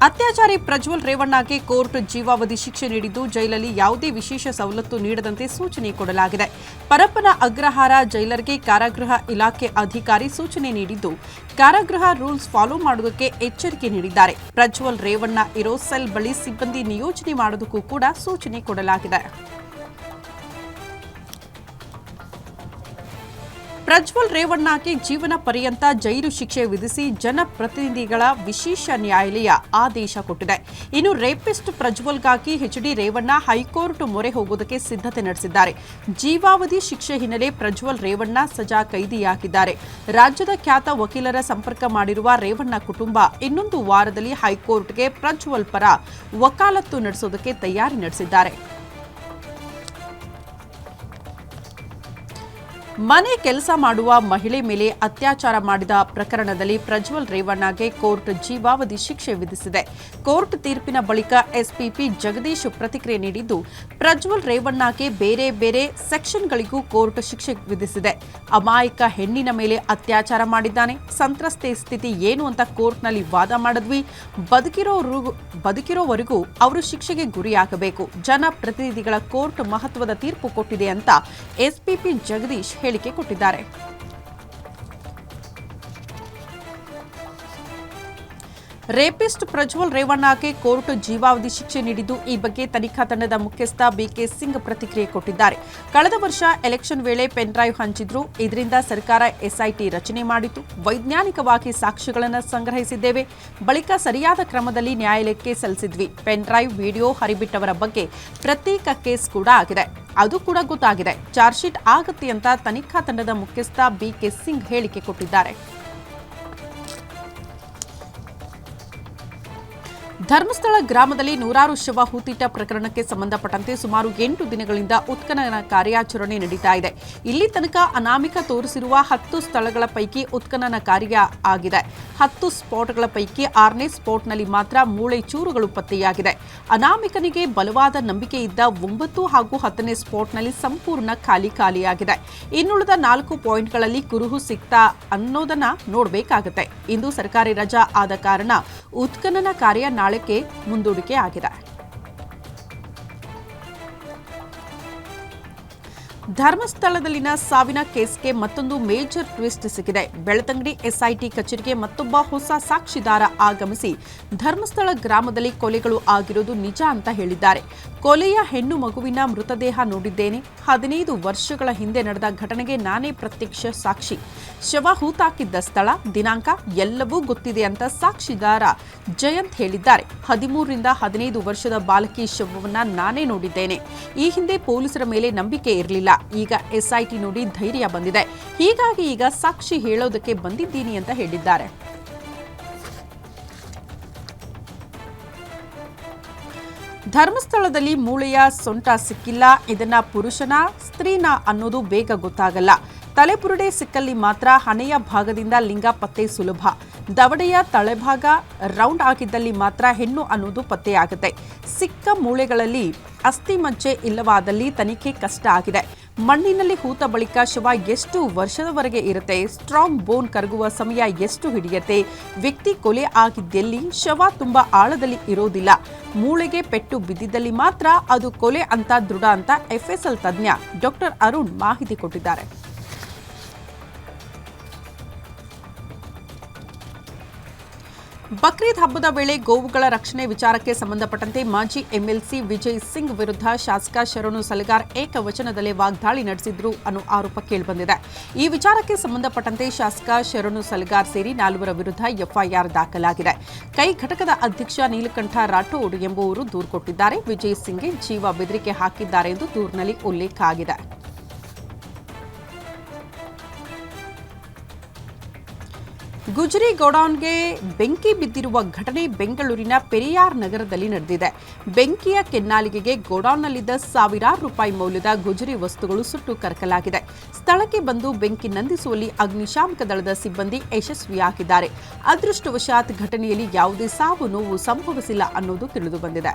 ಅತ್ಯಾಚಾರಿ Prajwal ರೇವಣ್ಣಗೆ court ಜೀವಾವಧಿ ಶಿಕ್ಷೆ ನೀಡಿದ್ದು ಜೈಲಲ್ಲಿ ಯಾವುದೇ ವಿಶೇಷ ಸವಲತ್ತು ನೀಡದಂತೆ ಸೂಚನೆ ಕೊಡಲಾಗಿದೆ. ಪರಪ್ಪನ ಅಗ್ರಹಾರ ಜೈಲರ್ಗೆ ಕಾರಾಗೃಹ ಇಲಾಖೆ ಅಧಿಕಾರಿ ಸೂಚನೆ ನೀಡಿದ್ದು ಕಾರಾಗೃಹ ರೂಲ್ಸ್ ಫಾಲೋ ಮಾಡುವುದಕ್ಕೆ ಎಚ್ಚರಿಕೆ ನೀಡಿದ್ದಾರೆ. ಪ್ರಜ್ವಲ್ ರೇವಣ್ಣ ಇರೋ ಸೆಲ್ ಬಳಿ ಸಿಬ್ಬಂದಿ ನಿಯೋಜನೆ ಮಾಡುವುದಕ್ಕೂ ಕೂಡ ಸೂಚನೆ ಕೊಡಲಾಗಿದೆ. ಪ್ರಜ್ವಲ್ ರೇವಣ್ಣಗೆ ಜೀವನ ಪರ್ಯಂತ ಜೈಲು ಶಿಕ್ಷೆ ವಿಧಿಸಿ ಜನಪ್ರತಿನಿಧಿಗಳ ವಿಶೇಷ ನ್ಯಾಯಾಲಯ ಆದೇಶ ಕೊಟ್ಟಿದೆ. ಇನ್ನು ರೇಪಿಸ್ಟ್ ಪ್ರಜ್ವಲ್ಗಾಗಿ ಎಚ್ಡಿ ರೇವಣ್ಣ ಹೈಕೋರ್ಟ್ ಮೊರೆ ಹೋಗುವುದಕ್ಕೆ ಸಿದ್ಧತೆ ನಡೆಸಿದ್ದಾರೆ. ಜೀವಾವಧಿ ಶಿಕ್ಷೆ ಹಿನ್ನೆಲೆ ಪ್ರಜ್ವಲ್ ರೇವಣ್ಣ ಸಜಾ ಕೈದಿಯಾಗಿದ್ದಾರೆ. ರಾಜ್ಯದ ಖ್ಯಾತ ವಕೀಲರ ಸಂಪರ್ಕ ಮಾಡಿರುವ ರೇವಣ್ಣ ಕುಟುಂಬ ಇನ್ನೊಂದು ವಾರದಲ್ಲಿ ಹೈಕೋರ್ಟ್ಗೆ ಪ್ರಜ್ವಲ್ ಪರ ವಕಾಲತ್ತು ನಡೆಸುವುದಕ್ಕೆ ತಯಾರಿ ನಡೆಸಿದ್ದಾರೆ. ಮನೆ ಕೆಲಸ ಮಾಡುವ ಮಹಿಳೆ ಮೇಲೆ ಅತ್ಯಾಚಾರ ಮಾಡಿದ ಪ್ರಕರಣದಲ್ಲಿ ಪ್ರಜ್ವಲ್ ರೇವಣ್ಣಗೆ ಕೋರ್ಟ್ ಜೀವಾವಧಿ ಶಿಕ್ಷೆ ವಿಧಿಸಿದೆ. ಕೋರ್ಟ್ ತೀರ್ಪಿನ ಬಳಿಕ ಎಸ್ಪಿಪಿ ಜಗದೀಶ್ ಪ್ರತಿಕ್ರಿಯೆ ನೀಡಿದ್ದು, ಪ್ರಜ್ವಲ್ ರೇವಣ್ಣಗೆ ಬೇರೆ ಬೇರೆ ಸೆಕ್ಷನ್ಗಳಿಗೂ ಕೋರ್ಟ್ ಶಿಕ್ಷೆ ವಿಧಿಸಿದೆ. ಅಮಾಯಕ ಹೆಣ್ಣಿನ ಮೇಲೆ ಅತ್ಯಾಚಾರ ಮಾಡಿದ್ದಾನೆ. ಸಂತ್ರಸ್ತೆ ಸ್ಥಿತಿ ಏನು ಅಂತ ಕೋರ್ಟ್ನಲ್ಲಿ ವಾದ ಮಾಡಿದ್ವಿ. ಬದುಕಿರೋವರೆಗೂ ಅವರು ಶಿಕ್ಷೆಗೆ ಗುರಿಯಾಗಬೇಕು. ಜನಪ್ರತಿನಿಧಿಗಳ ಕೋರ್ಟ್ ಮಹತ್ವದ ತೀರ್ಪು ಕೊಟ್ಟಿದೆ ಅಂತ ಎಸ್ಪಿಪಿ ಜಗದೀಶ್ ಹೇಳಿಕೆ ಕೊಟ್ಟಿದ್ದಾರೆ. ರೇಪಿಸ್ಟ್ ಪ್ರಜ್ವಲ್ ರೇವಣ್ಣಗೆ ಕೋರ್ಟ್ ಜೀವಾವಧಿ ಶಿಕ್ಷೆ ನೀಡಿದ್ದು, ಈ ಬಗ್ಗೆ ತನಿಖಾ ತಂಡದ ಮುಖ್ಯಸ್ಥ ಬಿಕೆ ಸಿಂಗ್ ಪ್ರತಿಕ್ರಿಯೆ ಕೊಟ್ಟಿದ್ದಾರೆ. ಕಳೆದ ವರ್ಷ ಎಲೆಕ್ಷನ್ ವೇಳೆ ಪೆನ್ ಡ್ರೈವ್ ಹಂಚಿದ್ರು. ಇದರಿಂದ ಸರ್ಕಾರ ಎಸ್ಐಟಿ ರಚನೆ ಮಾಡಿತು. ವೈಜ್ಞಾನಿಕವಾಗಿ ಸಾಕ್ಷ್ಯಗಳನ್ನು ಸಂಗ್ರಹಿಸಿದ್ದೇವೆ. ಬಳಿಕ ಸರಿಯಾದ ಕ್ರಮದಲ್ಲಿ ನ್ಯಾಯಾಲಯಕ್ಕೆ ಸಲ್ಲಿಸಿದ್ವಿ. ಪೆನ್ ಡ್ರೈವ್ ವಿಡಿಯೋ ಹರಿಬಿಟ್ಟವರ ಬಗ್ಗೆ ಪ್ರತ್ಯೇಕ ಕೇಸ್ ಕೂಡ ಆಗಿದೆ. ಅದು ಕೂಡ ಗೊತ್ತಾಗಿದೆ. ಚಾರ್ಜ್ ಶೀಟ್ ಆಗುತ್ತೆ ಅಂತ ತನಿಖಾ ತಂಡದ ಮುಖ್ಯಸ್ಥ ಬಿಕೆ ಸಿಂಗ್ ಹೇಳಿಕೆ ಕೊಟ್ಟಿದ್ದಾರೆ. ಧರ್ಮಸ್ಥಳ ಗ್ರಾಮದಲ್ಲಿ ನೂರಾರು ಶವ ಹೂತೀಟ ಪ್ರಕರಣಕ್ಕೆ ಸಂಬಂಧಪಟ್ಟಂತೆ ಸುಮಾರು 8 ದಿನಗಳಿಂದ ಉತ್ಖನನ ಕಾರ್ಯಾಚರಣೆ ನಡೀತಾ ಇದೆ. ಇಲ್ಲಿ ತನಕ ಅನಾಮಿಕ ತೋರಿಸಿರುವ 10 ಸ್ಥಳಗಳ ಪೈಕಿ ಉತ್ಖನನ ಕಾರ್ಯ ಆಗಿದೆ. 10 ಸ್ಪಾಟ್ಗಳ ಪೈಕಿ 6ನೇ ಸ್ಪಾಟ್ನಲ್ಲಿ ಮಾತ್ರ ಮೂಳೆ ಚೂರುಗಳು ಪತ್ತೆಯಾಗಿದೆ. ಅನಾಮಿಕನಿಗೆ ಬಲವಾದ ನಂಬಿಕೆ ಇದ್ದ 9 ಹಾಗೂ 10ನೇ ಸ್ಪಾಟ್ನಲ್ಲಿ ಸಂಪೂರ್ಣ ಖಾಲಿಯಾಗಿದೆ. ಇನ್ನುಳಿದ 4 ಪಾಯಿಂಟ್ಗಳಲ್ಲಿ ಕುರುಹು ಸಿಕ್ತಾ ಅನ್ನೋದನ್ನ ನೋಡಬೇಕಾಗುತ್ತೆ. ಇಂದು ಸರ್ಕಾರಿ ರಜಾ ಆದ ಕಾರಣ ಉತ್ಖನನ ಕಾರ್ಯ ನಾಳೆಗೆ ಮುಂದೂಡಿಕೆ ಆಗಿದೆ. ಧರ್ಮಸ್ಥಳದಲ್ಲಿನ ಸಾವಿನ ಕೇಸ್ಗೆ ಮತ್ತೊಂದು ಮೇಜರ್ ಟ್ವಿಸ್ಟ್ ಸಿಕ್ಕಿದೆ. ಬೆಳ್ತಂಗಡಿ ಎಸ್ಐಟಿ ಕಚೇರಿಗೆ ಮತ್ತೊಬ್ಬ ಹೊಸ ಸಾಕ್ಷಿದಾರ ಆಗಮಿಸಿ ಧರ್ಮಸ್ಥಳ ಗ್ರಾಮದಲ್ಲಿ ಕೊಲೆಗಳು ಆಗಿರೋದು ನಿಜ ಅಂತ ಹೇಳಿದ್ದಾರೆ. ಕೊಲೆಯ ಹೆಣ್ಣು ಮಗುವಿನ ಮೃತದೇಹ ನೋಡಿದ್ದೇನೆ. 15 ವರ್ಷಗಳ ಹಿಂದೆ ನಡೆದ ಘಟನೆಗೆ ನಾನೇ ಪ್ರತ್ಯಕ್ಷ ಸಾಕ್ಷಿ. ಶವ ಹೂತಾಕಿದ್ದ ಸ್ಥಳ, ದಿನಾಂಕ ಎಲ್ಲವೂ ಗೊತ್ತಿದೆ ಅಂತ ಸಾಕ್ಷಿದಾರ ಜಯಂತ್ ಹೇಳಿದ್ದಾರೆ. 13 ರಿಂದ 15 ವರ್ಷದ ಬಾಲಕಿ ಶವವನ್ನ ನಾನೇ ನೋಡಿದ್ದೇನೆ. ಈ ಹಿಂದೆ ಪೊಲೀಸರ ಮೇಲೆ ನಂಬಿಕೆ ಇರಲಿಲ್ಲ. ಈಗ ಎಸ್ಐಟಿ ನೋಡಿ ಧೈರ್ಯ ಬಂದಿದೆ. ಹೀಗಾಗಿ ಈಗ ಸಾಕ್ಷಿ ಹೇಳೋದಕ್ಕೆ ಬಂದಿದ್ದೀನಿ ಅಂತ ಹೇಳಿದ್ದಾರೆ. ಧರ್ಮಸ್ಥಳದಲ್ಲಿ ಮೂಳೆಯ ಸೊಂಟ ಸಿಕ್ಕಿಲ್ಲ. ಇದನ್ನ ಪುರುಷನ ಸ್ತ್ರೀನ ಅನ್ನೋದು ಬೇಗ ಗೊತ್ತಾಗಲ್ಲ. ತಲೆಬುರುಡೆ ಸಿಕ್ಕಲ್ಲಿ ಮಾತ್ರ ಹಣೆಯ ಭಾಗದಿಂದ ಲಿಂಗ ಪತ್ತೆ ಸುಲಭ. ದವಡೆಯ ತಳೆಭಾಗ ರೌಂಡ್ ಆಗಿದ್ದಲ್ಲಿ ಮಾತ್ರ ಹೆಣ್ಣು ಅನ್ನೋದು ಪತ್ತೆಯಾಗುತ್ತೆ. ಸಿಕ್ಕ ಮೂಳೆಗಳಲ್ಲಿ ಅಸ್ಥಿ ಮಜ್ಜೆ ಇಲ್ಲವಾದಲ್ಲಿ ತನಿಖೆ ಕಷ್ಟ ಆಗಿದೆ. ಮಣ್ಣಿನಲ್ಲಿ ಹೂತ ಬಳಿಕ ಶವ ಎಷ್ಟು ವರ್ಷದವರೆಗೆ ಇರುತ್ತೆ? ಸ್ಟ್ರಾಂಗ್ ಬೋನ್ ಕರಗುವ ಸಮಯ ಎಷ್ಟು ಹಿಡಿಯುತ್ತೆ? ವ್ಯಕ್ತಿ ಕೊಲೆ ಆಗಿದ್ದೆಲ್ಲಿ? ಶವ ತುಂಬಾ ಆಳದಲ್ಲಿ ಇರೋದಿಲ್ಲ. ಮೂಳೆಗೆ ಪೆಟ್ಟು ಬಿದ್ದಿದ್ದಲ್ಲಿ ಮಾತ್ರ ಅದು ಕೊಲೆ ಅಂತ ದೃಢ ಅಂತ ಎಫ್ಎಸ್ಎಲ್ ತಜ್ಞ ಡಾಕ್ಟರ್ ಅರುಣ್ ಮಾಹಿತಿ ಕೊಟ್ಟಿದ್ದಾರೆ. ಬಕ್ರೀದ್ ಹಬ್ಬದ ವೇಳೆ ಗೋವುಗಳ ರಕ್ಷಣೆ ವಿಚಾರಕ್ಕೆ ಸಂಬಂಧಪಟ್ಟಂತೆ ಮಾಜಿ ಎಂಎಲ್ಸಿ ವಿಜಯ್ ಸಿಂಗ್ ವಿರುದ್ಧ ಶಾಸಕ ಶರಣು ಸಲಗಾರ್ ಏಕವಚನದಲ್ಲೇ ವಾಗ್ದಾಳಿ ನಡೆಸಿದ್ರು ಅನ್ನೋ ಆರೋಪ ಕೇಳಿಬಂದಿದೆ. ಈ ವಿಚಾರಕ್ಕೆ ಸಂಬಂಧಪಟ್ಟಂತೆ ಶಾಸಕ ಶರಣು ಸಲಗಾರ್ ಸೇರಿ 4 ವಿರುದ್ಧ ಎಫ್ಐಆರ್ ದಾಖಲಾಗಿದೆ. ಕೈ ಘಟಕದ ಅಧ್ಯಕ್ಷ ನೀಲಕಂಠ ರಾಠೋಡ್ ಎಂಬುವರು ದೂರು ಕೊಟ್ಟಿದ್ದಾರೆ. ವಿಜಯ್ ಸಿಂಗ್ಗೆ ಜೀವ ಬೆದರಿಕೆ ಹಾಕಿದ್ದಾರೆ ಎಂದು ದೂರಿನಲ್ಲಿ ಉಲ್ಲೇಖ ಆಗಿದೆ. ಗುಜರಿ ಗೋಡೌನ್ಗೆ ಬೆಂಕಿ ಬಿದ್ದಿರುವ ಘಟನೆ ಬೆಂಗಳೂರಿನ ಪೆರಿಯಾರ್ ನಗರದಲ್ಲಿ ನಡೆದಿದೆ. ಬೆಂಕಿಯ ಕೆನ್ನಾಲಿಗೆಗೆ ಗೋಡೌನ್ನಲ್ಲಿದ್ದ ಸಾವಿರಾರು ರೂಪಾಯಿ ಮೌಲ್ಯದ ಗುಜರಿ ವಸ್ತುಗಳು ಸುಟ್ಟು ಕರಕಲಾಗಿದೆ. ಸ್ಥಳಕ್ಕೆ ಬಂದು ಬೆಂಕಿ ನಂದಿಸುವಲ್ಲಿ ಅಗ್ನಿಶಾಮಕ ದಳದ ಸಿಬ್ಬಂದಿ ಯಶಸ್ವಿಯಾಗಿದ್ದಾರೆ. ಅದೃಷ್ಟವಶಾತ್ ಘಟನೆಯಲ್ಲಿ ಯಾವುದೇ ಸಾವು ನೋವು ಸಂಭವಿಸಿಲ್ಲ ಅನ್ನೋದು ತಿಳಿದುಬಂದಿದೆ.